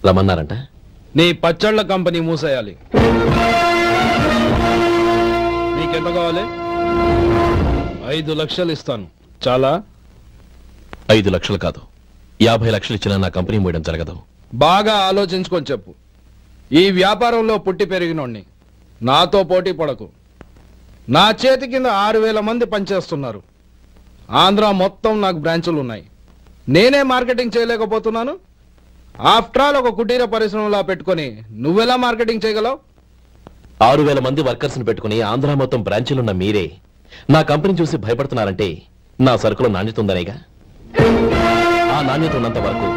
రమ్మన్నారంట. నీ పచ్చళ్ళ కంపెనీ మూసేయాలి. నీకెంత కావాలి? 5 లక్షలు ఇస్తాను. చాలా? 5 లక్షలు కాదు, 50 లక్షలు ఇచ్చినా నా కంపెనీ మూయడం జరగదు. బాగా ఆలోచించుకొని చెప్పు. ఈ వ్యాపారంలో పుట్టి పెరిగినోడిని, నాతో పోటీ పడకు. నా చేతి కింద 6000 మంది పనిచేస్తున్నారు. ఆంధ్ర మొత్తం నాకు బ్రాంచులు ఉన్నాయి. నేనే మార్కెటింగ్ చేయలేకపోతున్నాను. ఆఫ్టర్ ఆల్ ఒక కుటీర పరిశ్రమలా పెట్టుకొని నువ్వెలా మార్కెటింగ్ చేయగలవు? 6000 మంది వర్కర్స్ ని పెట్టుకుని ఆంధ్ర మొత్తం బ్రాంచీలున్న మీరే నా కంపెనీ చూసి భయపడుతున్నారంటే నా సరుకులో నాణ్యత ఉందనేగా. ఆ నాణ్యత ఉన్నంత వరకు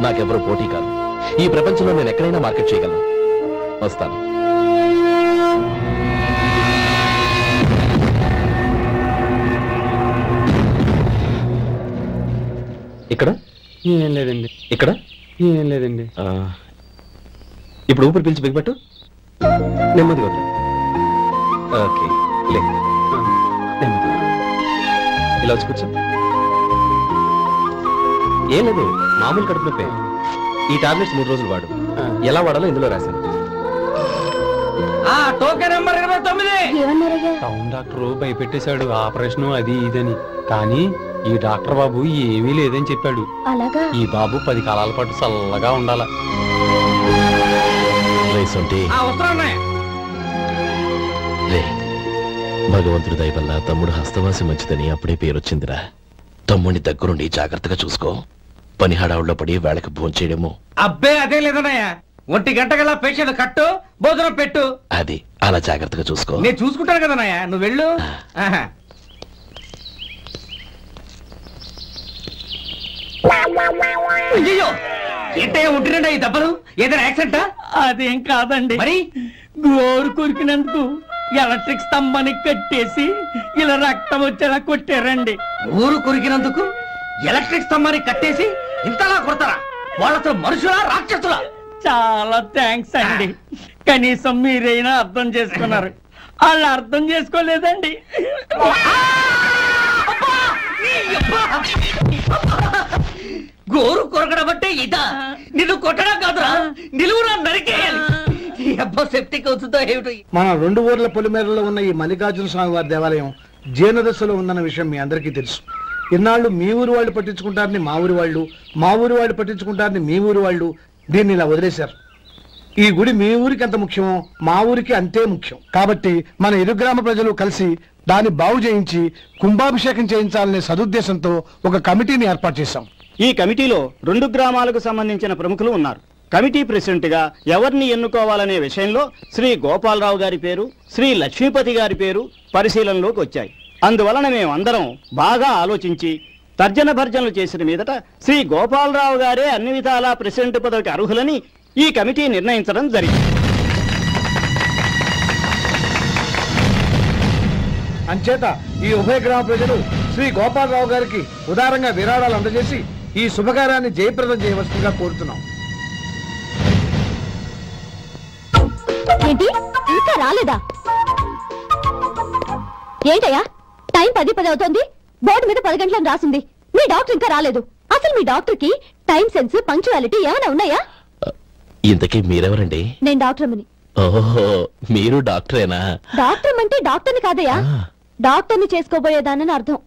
నాకెవరూ పోటీ కాదు. ఈ ప్రపంచంలో నేను ఎక్కడైనా మార్కెట్ చేయగలను. వస్తాను. ఇక్కడ ఏం లేదండి. ఇక్కడ ఏం లేదండి. ఇప్పుడు ఊపిరి పీల్చి బిగబట్టు. నెమ్మదిగా వద్దు. ఓకే, లే. నెమ్మదిగా ఇలా వచ్చి కూర్చో. ఏం లేదు, మామూలు కడుపు నొప్పే. ఈ టాబ్లెట్స్ 3 రోజులు వాడు. ఎలా వాడాలో ఇందులో రాశాను. Token number 29. టౌన్ డాక్టర్ భయపెట్టేశాడు, ఆపరేషన్ అది ఇదని. కానీ ఈ డాక్టర్ బాబు ఏమీ లేదని చెప్పాడు. ఈ బాబు 10 కాలాల పాటు చల్లగా ఉండాల. భగవంతుడి దయ వల్ల తమ్ముడు హస్తవాసి మంచిదని అప్పుడే పేరొచ్చిందిరా. తమ్ముడిని దగ్గరుండి జాగ్రత్తగా చూసుకో. పని హడావుల్లో పడి వేళకి భోంచేయడము. అబ్బే అదే లేదన్నయ్య. 1 గంట గల పేషెంట్ కట్టు, భోజనం పెట్టు. అది అలా జాగ్రత్తగా చూసుకో. నేను చూసుకుంటాను కదన్నయ్య, నువ్వు వెళ్ళు. అయ్యో, ఏంటయ్యా ఉంటున్నా ఈ దెబ్బలు? ఏదైనా యాక్సిడెంటా? అదేం కాదండి. మరి గోరు కొరికినందుకు ఎలక్ట్రిక్ స్తంభాన్ని కట్టేసి ఇలా రక్తం వచ్చేలా కొట్టారండి. ఊరు కొరికినందుకు ఎలక్ట్రిక్ స్తంభాన్ని కట్టేసి ఇంతలా కొడతారా? వాళ్ళతో మనుషులా, రాక్షసులా? చాలా థ్యాంక్స్ అండి. కనీసం మీరైనా అర్థం చేసుకున్నారు. వాళ్ళు అర్థం చేసుకోలేదండి. గోరు కొరకడం అంటే ఇదా? నిన్ను కొట్టడం కాదురా, నిలువురా నరికేయాలి. సెప్టిక్ అవుతుందో ఏమిటో. మన 2 ఊర్ల పొలిమేరలో ఉన్న ఈ మల్లికార్జున స్వామి వారి దేవాలయం జీర్ణదశలో ఉందన్న విషయం మీ అందరికీ తెలుసు. ఇన్నాళ్ళు మీ ఊరు వాళ్ళు పట్టించుకుంటారని మా ఊరి వాళ్ళు, మా ఊరి వాళ్ళు పట్టించుకుంటారని మీ ఊరి వాళ్ళు దీన్ని ఇలా వదిలేశారు. ఈ గుడి మీ ఊరికి ఎంత ముఖ్యమో మా ఊరికి అంతే ముఖ్యం. కాబట్టి మన ఇరు గ్రామ ప్రజలు కలిసి దాన్ని బాగు చేయించి కుంభాభిషేకం చేయించాలనే సదుద్దేశంతో ఒక కమిటీని ఏర్పాటు చేశాం. ఈ కమిటీలో 2 గ్రామాలకు సంబంధించిన ప్రముఖులు ఉన్నారు. కమిటీ ప్రెసిడెంట్ గా ఎవరిని ఎన్నుకోవాలనే విషయంలో శ్రీ గోపాలరావు గారి పేరు, శ్రీ లక్ష్మీపతి గారి పేరు పరిశీలనలోకి వచ్చాయి. అందువలన మేమందరం బాగా ఆలోచించి తర్జన భర్జనలు చేసిన మీదట శ్రీ గోపాలరావు గారే అన్ని విధాలా ప్రెసిడెంట్ పదవికి అర్హులని ఈ కమిటీ నిర్ణయించడం జరిగింది. అంచేత ఈ ఉభయ గ్రామ ప్రజలు శ్రీ గోపాలరావు గారికి ఉదారంగా విరాళాలు అందజేసి ఈ శుభకార్యాన్ని జయప్రదం చేయవలసిందిగా కోరుతున్నాం. ఏంటి ఇంకా రాలేదా? ఏంటయ్యా, టైం 10 అవుతోంది. బోర్డు మీద 10 గంటలని రాసింది. మీ డాక్టర్ ఇంకా రాలేదు. అసలు మీ డాక్టర్ కి టైం సెన్స్, పంక్చువాలిటీ ఏమైనా ఉన్నాయా? ఇంతకీ మీరెవరండి? నేను డాక్టర్ అమ్మని. ఓహో, మీరు డాక్టరేనా? డాక్టర్ అంటే డాక్టర్ని కాదయ్యా, డాక్టర్ని చేసుకోబోయేదానని అర్థం.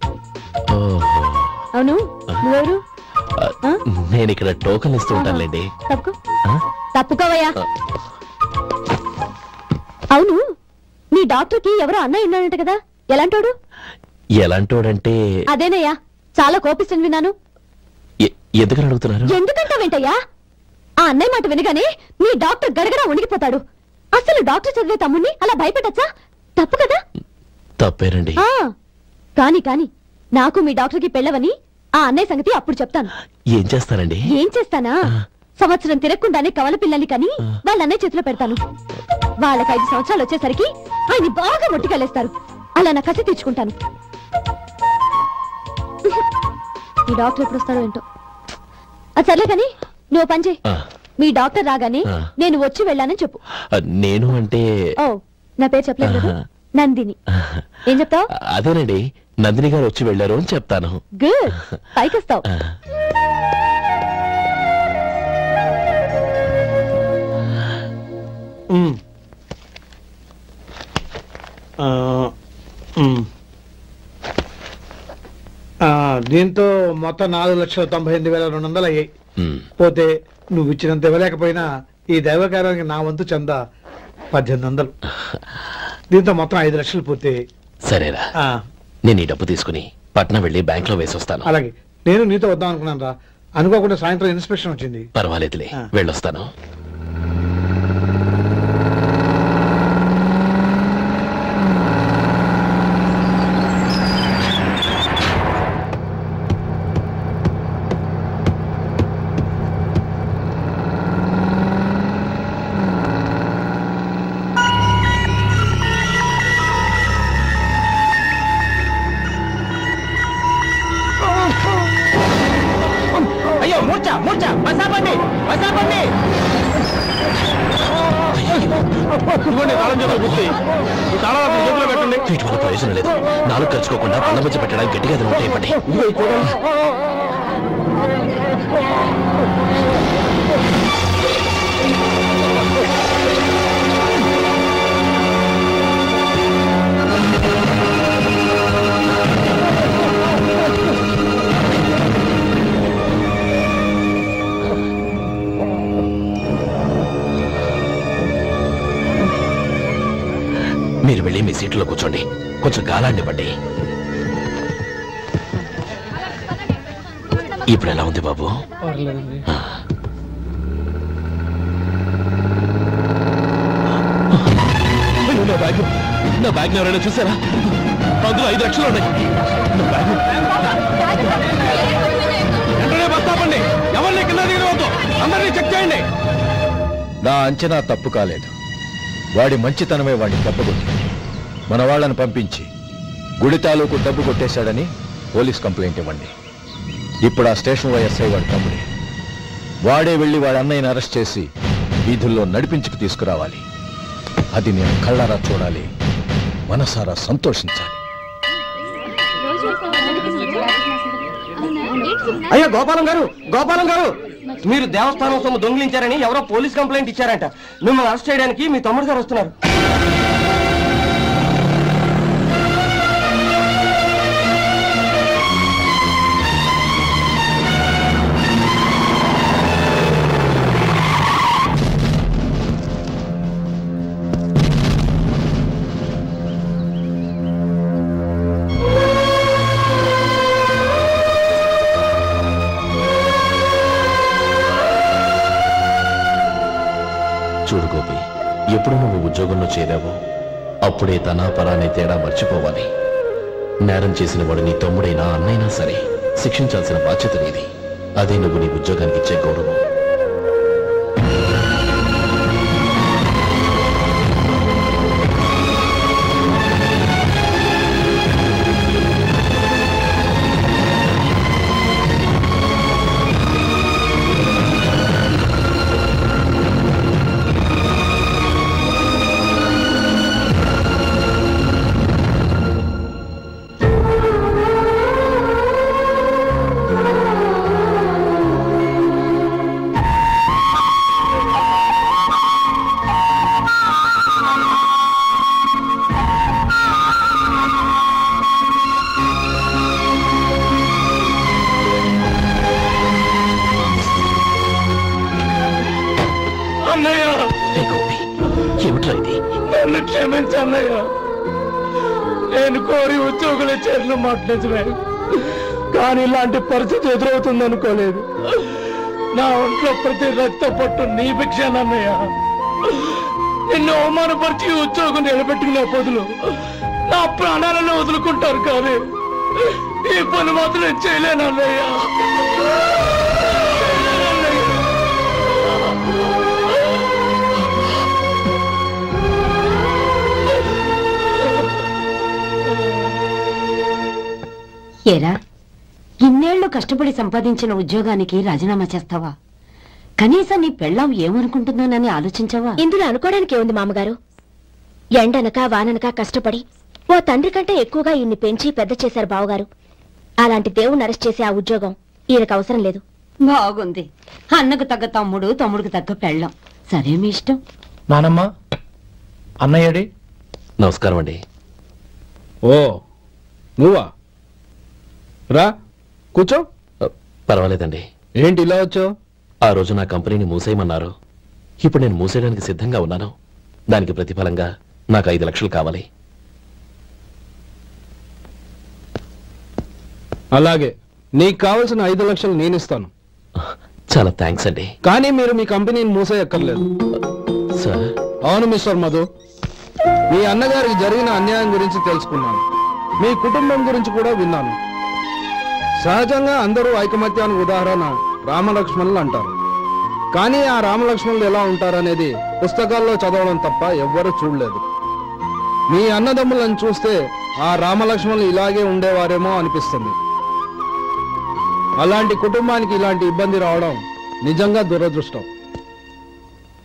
అవును, నువ్వెవరు? నేను ఇక్కడ టోకన్ ఇస్తూ ఉంటానులేండి. తప్పుకోవయ్యా. అవును, నీ డాక్టర్ కి ఎవరో అన్నయ్య ఉన్నాడంట కదా, ఎలాంటోడు? ఎలాంటోడంటే అదేనయ్యా, చాలా కోపిస్తని విన్నాను. ఎందుకని అడుగుతున్నారు? ఎందుకంటే వెంటయ్యా, ఆ అన్నయ్య మాట వినగానే నీ డాక్టర్ గడగడా ఉణిగిపోతాడు. అసలు డాక్టర్ చదివే తమ్ముణ్ణి అలా భయపెట్టచ్చా? తప్పు కదా? తప్పేనండి. కాని కాని నాకు మీ డాక్టర్ కి పెళ్ళవని ఆ అన్నయ్య సంగతి అప్పుడు చెప్తాను. ఏం చేస్తానండి? ఏం చేస్తానా, సంవత్సరం తిరగకుండానే కవల పిల్లల్ని కని వాళ్ళ అన్నయ్య చేతిలో పెడతాను. వాళ్ళకి 5 సంవత్సరాలు వచ్చేసరికి ఆయన్ని బాగా మొట్టికెళ్ళేస్తారు. అలా నా కసి తెచ్చుకుంటాను. ఈ డాక్టర్ ఎప్పుడు వస్తాడో ఏంటో. అది సర్లే కాని నువ్వు పని చేయి. మీ డాక్టర్ రాగానే నేను వచ్చి వెళ్ళానని చెప్పు. నేను అంటే ఓ, నా పేరు చెప్పలేదు కదా, నందిని. ఏం చెప్తావు? అదేనండి, నందిని గారు వచ్చి వెళ్ళారు అని చెప్తాను. గుడ్, పైకి వస్తావు. దీంతో మొత్తం 4,98,200 అయ్యాయి. పోతే నువ్వు ఇచ్చినంత ఇవ్వలేకపోయినా ఈ దైవకార్యానికి నా వంతు చంద 1,800. దీంతో మొత్తం 5 లక్షలు పూర్తయ్యాయి. సరేరా, నేను ఈ డబ్బు తీసుకుని పట్నం వెళ్ళి బ్యాంక్ లో వేసొస్తాను. అలాగే, నేను నీతో వద్దాం అనుకున్నాను రా, అనుకోకుండా సాయంత్రం ఇన్స్పెక్షన్ వచ్చింది. పర్వాలేదులే, వెళ్ళొస్తాను. వీటి వల్ల ప్రయోజనం లేదు. 4 ఖర్చుకోకుండా పళ్ళ మధ్య పెట్టడానికి గట్టిగా ఉంటాయి. మీరు వెళ్ళి మీ సీట్లో కూర్చోండి, కొంచెం గాలాన్ని పడ్డి. ఇప్పుడు ఎలా ఉంది బాబు? నా బ్యాగ్ ఎవరైనా చూసారా? అందులో 5 లక్షలు ఉన్నాయి. బస్తాపండి, ఎవరిని కింద దిగవద్దు, అందరినీ చెక్ చేయండి. నా అంచనా తప్పు కాలేదు. వాడి మంచితనమే వాడిని తప్పగొట్టి మన వాళ్ళని పంపించి గుడి తాలూకు డబ్బు కొట్టేశాడని పోలీస్ కంప్లైంట్ ఇవ్వండి. ఇప్పుడు ఆ స్టేషన్ ఎస్ఐ వాడి తమ్ముడే. వాడే వెళ్ళి వాడి అన్నయ్యని అరెస్ట్ చేసి వీధుల్లో నడిపించుకు తీసుకురావాలి. అది నేను కళ్ళారా చూడాలి, మనసారా సంతోషించాలి. అయ్యో గోపాలం గారు, మీరు దేవస్థానం సొమ్ము దొంగిలించారని ఎవరో పోలీస్ కంప్లైంట్ ఇచ్చారంట. మిమ్మల్ని అరెస్ట్ చేయడానికి మీ తమ్ముడు గారు వస్తున్నారు. చూడు గోపి, ఎప్పుడు నువ్వు ఉద్యోగంలో చేరావో అప్పుడే తన పరానే తేడా మర్చిపోవాలి. నేరం చేసిన వాడు నీ తమ్ముడైనా అన్నైనా సరే శిక్షించాల్సిన బాధ్యత నీది. అదే నువ్వు నీ ఉద్యోగానికి ఇచ్చే గౌరవం. నన్ను క్షమించన్నయ్య, నేను కోరి ఉద్యోగుల చేతులు మాట్లాడమే, కానీ ఇలాంటి పరిస్థితి ఎదురవుతుంది అనుకోలేదు. నా ఒంట్లో ప్రతి రక్త పట్టు నీ భిక్షానన్నయ్య. నిన్ను అవమానపరిచి ఉద్యోగం నిలబెట్టుకునే బదులు నా ప్రాణాలను వదులుకుంటారు, కానీ ఈ పని మాత్రం నేను చేయలేనన్నయ్య. ఏరా, ఇన్నేళ్లు కష్టపడి సంపాదించిన ఉద్యోగానికి రాజీనామా చేస్తావా? కనీసం నీ పెళ్ళాం ఏమనుకుంటుందోనని ఆలోచించావా? ఇందులో అనుకోవడానికి ఏముంది మామగారు? ఎండనక వాననక కష్టపడి ఓ తండ్రి కంటే ఎక్కువగా ఈయన్ని పెంచి పెద్ద చేశారు బావగారు. అలాంటి దేవుణ్ణి అరెస్ట్ చేసే ఆ ఉద్యోగం ఈయనకు అవసరం లేదు. బాగుంది. అన్నకు తగ్గ తమ్ముడు, తమ్ముడికి తగ్గ పెళ్ళాం. సరే, మీ ఇష్టం. నానమ్మ, అన్నయ్యడి. నమస్కారం అండి. ఓ నువ్వా? రా కూర్చో. పర్వాలేదండి. ఏంటి ఇలా వచ్చావు? ఆ రోజు నా కంపెనీని మూసేయమన్నారు. ఇప్పుడు నేను మూసేయడానికి సిద్ధంగా ఉన్నాను. దానికి ప్రతిఫలంగా నాకు 5 లక్షలు కావాలి. అలాగే, నీకు కావలసిన 5 లక్షలు నేను ఇస్తాను. చాలా థ్యాంక్స్ అండి. కానీ మీరు మీ కంపెనీని మూసేయక్కర్లేదు. సార్? అవును మిస్టర్ మధు, మీ అన్నగారికి జరిగిన అన్యాయం గురించి తెలుసుకున్నాను. మీ కుటుంబం గురించి కూడా విన్నాను. సహజంగా అందరూ ఐకమత్యానికి ఉదాహరణ రామలక్ష్మణులు అంటారు. కానీ ఆ రామలక్ష్మణులు ఎలా ఉంటారనేది పుస్తకాల్లో చదవడం తప్ప ఎవ్వరూ చూడలేదు. మీ అన్నదమ్ములను చూస్తే ఆ రామలక్ష్మణులు ఇలాగే ఉండేవారేమో అనిపిస్తుంది. అలాంటి కుటుంబానికి ఇలాంటి ఇబ్బంది రావడం నిజంగా దురదృష్టం.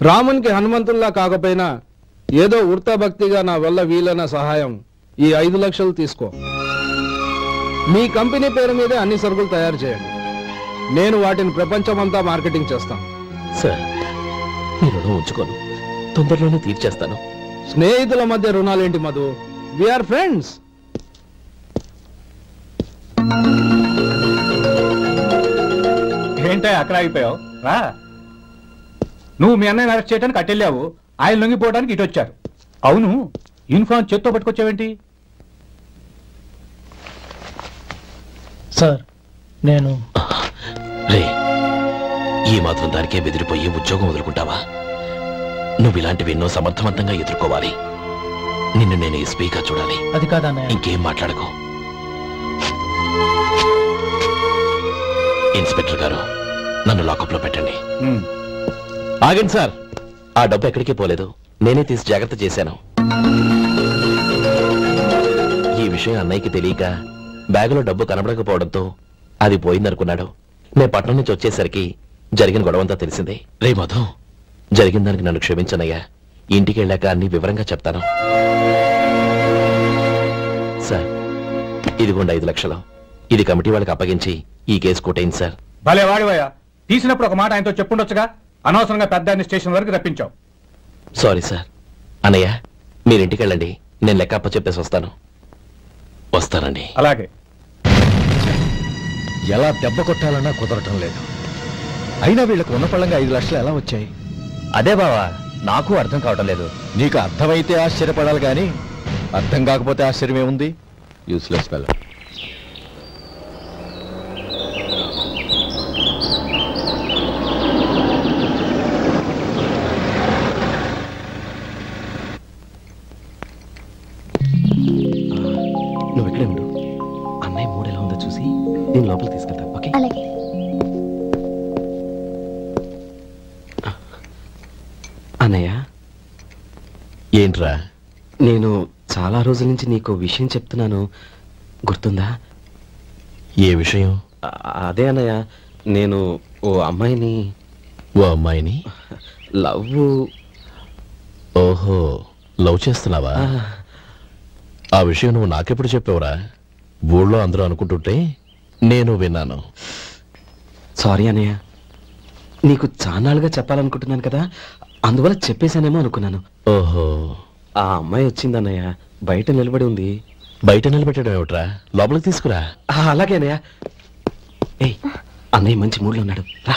రామునికి హనుమంతుల్లా కాకపోయినా ఏదో వృత్తాభక్తిగా నా వల్ల వీలైన సహాయం ఈ 5 లక్షలు తీసుకో. మీ కంపెనీ పేరు మీదే అన్ని సరుకులు తయారు చేయండి. నేను వాటిని ప్రపంచమంతా మార్కెటింగ్ చేస్తాను. సార్, మీ రుణం ఉంచుకోను, తొందరలోనే తీర్చేస్తాను. స్నేహితుల మధ్య రుణాలేంటి మధు? We are friends. ఏంటో అక్కడ ఆగిపోయావు? రా. నువ్వు మీ అన్నయ్యని అరెస్ట్ చేయడానికి అట్టెళ్ళావు, ఆయన లొంగిపోవడానికి ఇటు వచ్చారు. అవును, యూనిఫామ్ చేత్తో పట్టుకొచ్చావేంటి? సార్, నేను రే, ఈ మాత్రం దానికే బెదిరిపోయి ఉద్యోగం వదులుకుంటావా? నువ్వు ఇలాంటివి ఎన్నో సమర్థవంతంగా ఎదుర్కోవాలి. నిన్ను నేను ఎస్పీగా చూడాలి. అది కాదన్నయ్య. ఇంకేం మాట్లాడకు. ఇన్స్పెక్టర్ గారు, నన్ను లాకప్ లో పెట్టండి. ఆగండి సార్, ఆ డబ్బు ఎక్కడికి పోలేదు, నేనే తీసి జాగ్రత్త చేశాను. ఈ విషయం అన్నయ్యకి తెలియక బ్యాగులో డబ్బు కనబడకపోవడంతో అది పోయిందనుకున్నాడు. నేను పట్నం నుంచి వచ్చేసరికి జరిగిన గొడవంతా తెలిసిందే. రే మధు, జరిగిన దానికి నన్ను క్షమించనయ్యా. ఇంటికి వెళ్ళాక అన్ని వివరంగా చెప్తాను. సార్, ఇదిగోండి 5 లక్షలు. ఇది కమిటీ వాళ్ళకి అప్పగించి ఈ కేసు కొట్టేయండి సార్. భలే వాడివయ్యా, తీసినప్పుడు ఒక మాట ఆయనతో చెప్పుండొచ్చుగా. అనవసరంగా పెద్ద స్టేషన్ వరకు రప్పించావు. Sorry sir. అన్నయ్య, మీరింటికి వెళ్ళండి, నేను లెక్క అప్ప చెప్పేసి వస్తాను. వస్తానండి. అలాగే. ఎలా దెబ్బ కొట్టాలన్నా కుదరటం లేదు. అయినా వీళ్ళకు ఉన్న పళ్ళంగా 5 లక్షలు ఎలా వచ్చాయి? అదే బావా, నాకు అర్థం కావటం లేదు. నీకు అర్థమైతే ఆశ్చర్యపడాలి కానీ అర్థం కాకపోతే ఆశ్చర్యమేముంది? Useless fellow. నువ్వు ఇక్కడే ఉండు. అన్నయ్య మూడు ఎలా ఉందో చూసి నేను లోపలికి తీసుకెళ్తాను. ఓకే? అలాగే. అన్నయ్య, ఏంట్రా? నేను చాలా రోజుల నుంచి నీకు విషయం చెప్తున్నాను, గుర్తుందా? ఏ విషయం? అదే అన్నయ్య, నేను ఓ అమ్మాయిని లవ్. ఓహో, లవ్ చేస్తున్నావా? ఆ విషయం నువ్వు నాకెప్పుడు చెప్పావురా? ఊళ్ళో అందరూ అనుకుంటుంటే నేను విన్నాను. సారీ అన్నయ్య, నీకు చాన్నాళ్ళుగా చెప్పాలనుకుంటున్నాను కదా, అందువల్ల చెప్పేశానేమో అనుకున్నాను. ఓహో, ఆ అమ్మాయి వచ్చిందన్నయ్య, బయట నిలబడి ఉంది. బయట నిలబెట్టడం ఏమిట్రా? లోపలికి తీసుకురా. అలాగే అన్నయ్య. ఏయ్, అన్నయ్య మంచి మూడ్లో ఉన్నాడు, రా.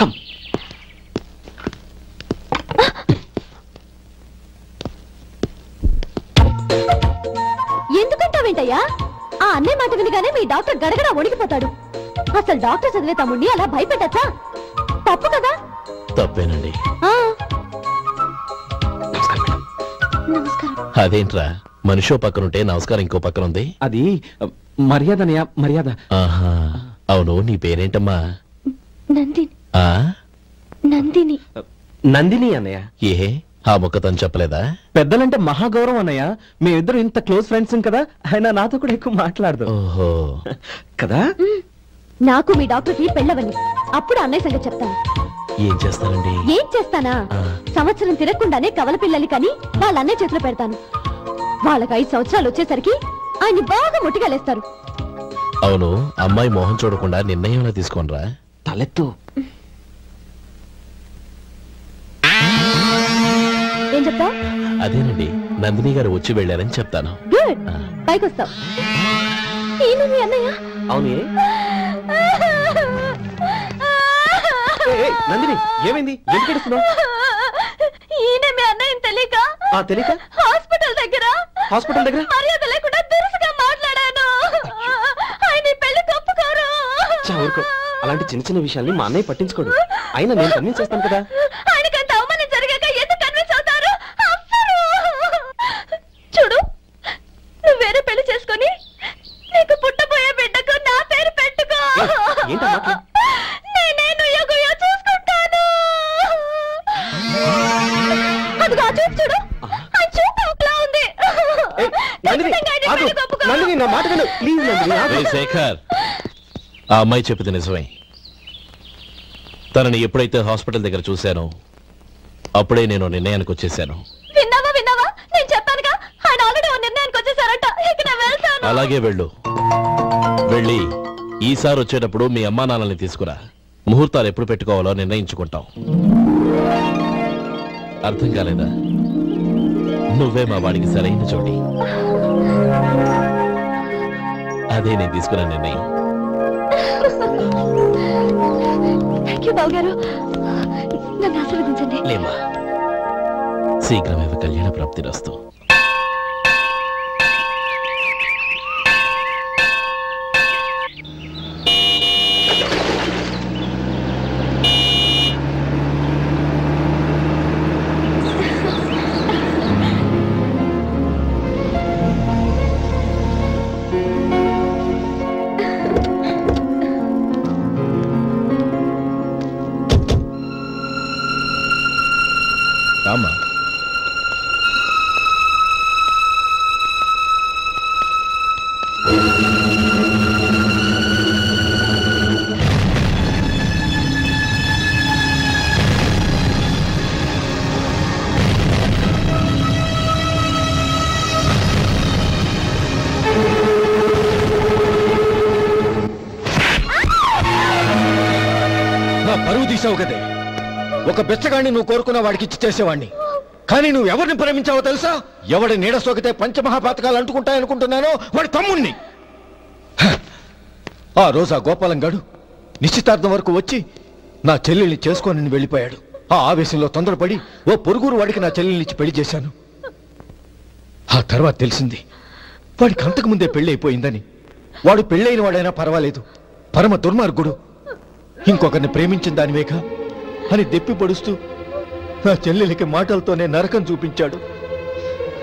కమ్. ఎందుకంటావేంటయ్యా? ఆ అన్నయ్య మాట వినగానే మీ డాక్టర్ గడగడ వణికిపోతాడు. అసలు డాక్టర్ చదివే తమ్ముడిని అలా భయపెట్టచ్చా? తప్పు కదా? తప్పేనండి. అదేంట్రా, మనిషో పక్కనుంటే నమస్కారం ఇంకో పక్కన ఉంది? అది మర్యాదనయ్య, మర్యాద. ఆహా, అవును, నీ పేరేంటమ్మా? నందిని. నందిని. నందిని అన్నయ్య. ఏ, ఆ మొక్క తను చెప్పలేదా? పెద్దలంటే మహాగౌరవం అన్నయ్య, మేమిద్దరు ఇంత క్లోజ్ ఫ్రెండ్స్ కదా, ఆయన నాతో కూడా ఎక్కువ మాట్లాడదు. ఓహో, కదా. నాకు మీ డాక్టర్కి పెళ్ళవని, అప్పుడు అన్నయ్య సంగతి చెప్తాను. ఏం చేస్తానండి? ఏం చేస్తానా? సంవత్సరం తిరగకుండానే కవల పిల్లలు కని వాళ్ళ అన్నయ్య చేతిలో పెడతాను. వాళ్ళకి 5 సంవత్సరాలు వచ్చేసరికి ఆయన్ని బాగా ముట్టిగలేస్తారు. అవును, అమ్మాయి మోహం చూడకుండా నిర్ణయంలో తీసుకోనరా? తలెత్తు. ఏం చెప్తావు? అదేనండి, నందిని గారు వచ్చి వెళ్ళారని చెప్తాను. గుడ్, పైకొస్తావు. ఈయన మీ అన్నయ్య? అవునే. నందిని ఏమైంది? ఎందుకు ఏడుస్తున్నావు? ఈయన మీ అన్నయ్యని తెలియక తెలియక హాస్పిటల్ దగ్గర మర్యాద లేకుండా దురుసుగా మాట్లాడాను. ఆయన ఈ పెళ్లి ఒప్పుకోరు. ఊరుకో, అలాంటి చిన్న చిన్న విషయాల్ని మా అన్నయ్య పట్టించుకోడు. అయినా నేను కన్విన్స్ చేస్తాను కదా. ఆయనకంత అవమానం జరిగాక ఎందుకు కన్విన్స్ అవుతారు? చూడు, నువ్వు వేరే పెళ్లి చేసుకొని నీకు పుట్టబోయే బిడ్డకు నా పేరు పెట్టుకో. నేనే నుయ్యో చూసుకుంటాను. అదిగో ఆ చూపు చూడు, ఆ చూపు ఒకలా ఉంది. శేఖర్, ఆ అమ్మాయి చెప్పింది నిజమే. తనని ఎప్పుడైతే హాస్పిటల్ దగ్గర చూశానో అప్పుడే నేను నిర్ణయానికి వచ్చేసాను. విన్నావా? నేను చెప్పానుగా, ఆయన ఆల్రెడీ ఓ నిర్ణయానికి వచ్చేసారట. ఇక నేను వెళ్తాను. అలాగే వెళ్ళి ఈసారి వచ్చేటప్పుడు మీ అమ్మా నాన్నల్ని తీసుకురా. ముహూర్తాలు ఎప్పుడు పెట్టుకోవాలో నిర్ణయించుకుంటాం. అర్థం కాలేదా? నువ్వే మా వాడికి సరైన చోటి. అదే నేను తీసుకున్న నిర్ణయం. బావగారు, నన్ను ఆశీర్వదించండి. లేమ్మా, శీఘ్రమేవ కళ్యాణ ప్రాప్తి రస్తు. రామా, నా పరువు తీసావు కదే. ఒక బెచ్చగాడిని నువ్వు కోరుకున్న వాడికి ఇచ్చి చేసేవాడిని. కానీ నువ్వు ఎవరిని ప్రేమించావో తెలుసా? ఎవడి నీడ సోకితే పంచమహాపాతకాలు అంటుకుంటాయనుకుంటున్నానో వాడి తమ్ముణ్ణి. ఆ రోజు ఆ గోపాలం గాడు నిశ్చితార్థం వరకు వచ్చి నా చెల్లెల్ని చేసుకోనని వెళ్ళిపోయాడు. ఆ ఆవేశంలో తొందరపడి ఓ పొరుగురు వాడికి నా చెల్లెల్ని ఇచ్చి పెళ్లి చేశాను. ఆ తర్వాత తెలిసింది వాడికి అంతకుముందే పెళ్లి అయిపోయిందని. వాడు పెళ్ళైన వాడైనా పర్వాలేదు, పరమ దుర్మార్గుడు. ఇంకొకరిని ప్రేమించిన దానివేగా అని దెప్పి పొడుస్తూ నా చెల్లెలికి మాటలతోనే నరకం చూపించాడు.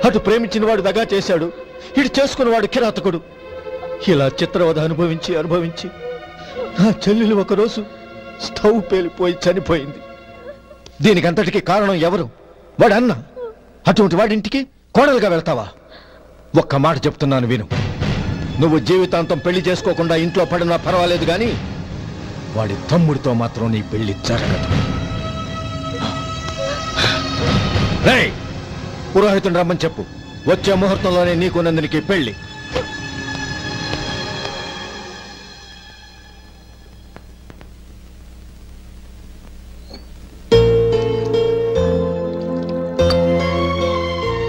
అటు ప్రేమించిన వాడు దగా చేశాడు, ఇటు చేసుకున్నవాడు కిరాతకుడు. ఇలా చిత్రవద అనుభవించి నా చెల్లెలు ఒకరోజు స్టవ్ పేలిపోయి చనిపోయింది. దీనికంతటికి కారణం ఎవరు? వాడు అన్న. అటువంటి వాడింటికి కోడలుగా వెళ్తావా? ఒక్క మాట చెప్తున్నాను విను. నువ్వు జీవితాంతం పెళ్లి చేసుకోకుండా ఇంట్లో పడినా పర్వాలేదు, కానీ వాడి తమ్ముడితో మాత్రం నీ పెళ్లి జరగదు. రేయ్, పురోహితుని రమ్మని చెప్పు. వచ్చే ముహూర్తంలోనే నీకు నందినికి పెళ్లి.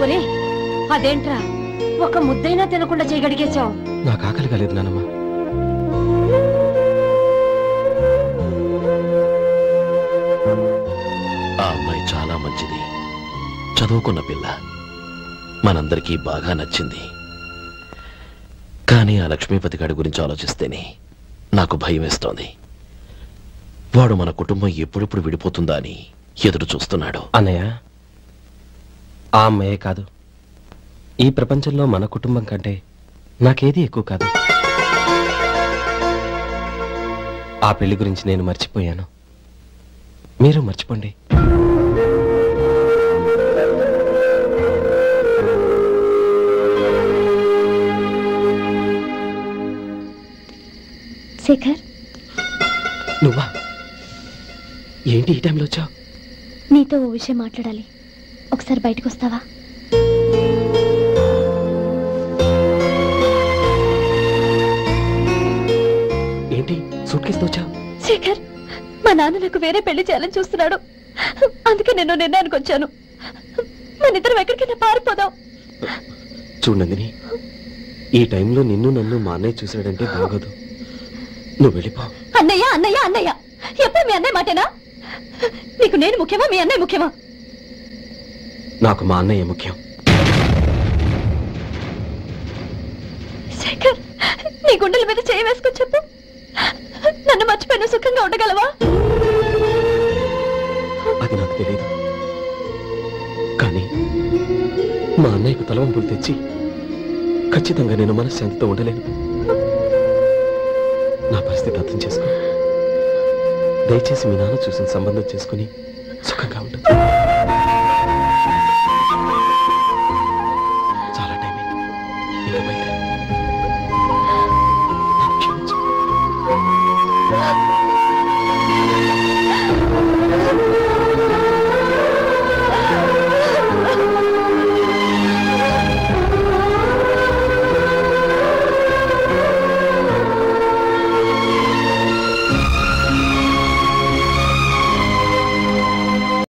ఒరే, అదేంట్రా ఒక ముద్దైనా తినకుండా చేయగడిగేశావు? నాకు ఆకలి కాలేదు నానమ్మ. ఆ అమ్మాయి చాలా మంచిది, చదువుకున్న పిల్ల, మనందరికీ బాగా నచ్చింది. కానీ ఆ లక్ష్మీపతి గారి గురించి ఆలోచిస్తేనే నాకు భయం వేస్తోంది. వాడు మన కుటుంబం ఎప్పుడెప్పుడు విడిపోతుందా అని ఎదురు చూస్తున్నాడు. అన్నయ్య, ఆ అమ్మాయే కాదు, ఈ ప్రపంచంలో మన కుటుంబం కంటే నాకేది ఎక్కువ కాదు. ఆ పెళ్లి గురించి నేను మర్చిపోయాను, మీరు మర్చిపోండి. శేఖర్, నువ్వా? ఏంటి ఈ టైంలో వచ్చావు? నీతో ఓ విషయం మాట్లాడాలి. ఒకసారి బయటకు వస్తావా? ఏంటి సూట్ కేసుతో వచ్చావు? శేఖర్, మా నాన్న నాకు వేరే పెళ్లి చేయాలని చూస్తున్నాడు. అందుకే నేను నిర్ణయానికి వచ్చాను. మన ఇద్దరం ఎక్కడికైనా పారిపోదాం. చూడండి, ఈ టైంలో నిన్ను నన్ను మా అన్నయ్య చూశాడంటే బాగోదు. నువ్వు వెళ్ళిపో. అన్నయ్య అన్నయ్య అన్నయ్య, ఎప్పుడు మీ అన్నయ్య మాటేనా? నీకు నేను ముఖ్యమా, మీ అన్నయ్య ముఖ్యమా? నాకు మా అన్నయ్య ముఖ్యం. శేఖర్, నీ గుండెల మీద చేయి వేసుకొని చెప్పు, నన్ను మర్చిపోయిన సుఖంగా ఉండగలవా? అది నాకు తెలియదు, కానీ మా అన్నయ్యకు తలవంపులు తెచ్చి ఖచ్చితంగా నేను మనశ్శాంతితో ఉండలేను. నా పరిస్థితి అర్థం చేసుకో. దయచేసి మీ నాన్న చూసిన సంబంధం చేసుకుని సుఖంగా ఉంటుంది.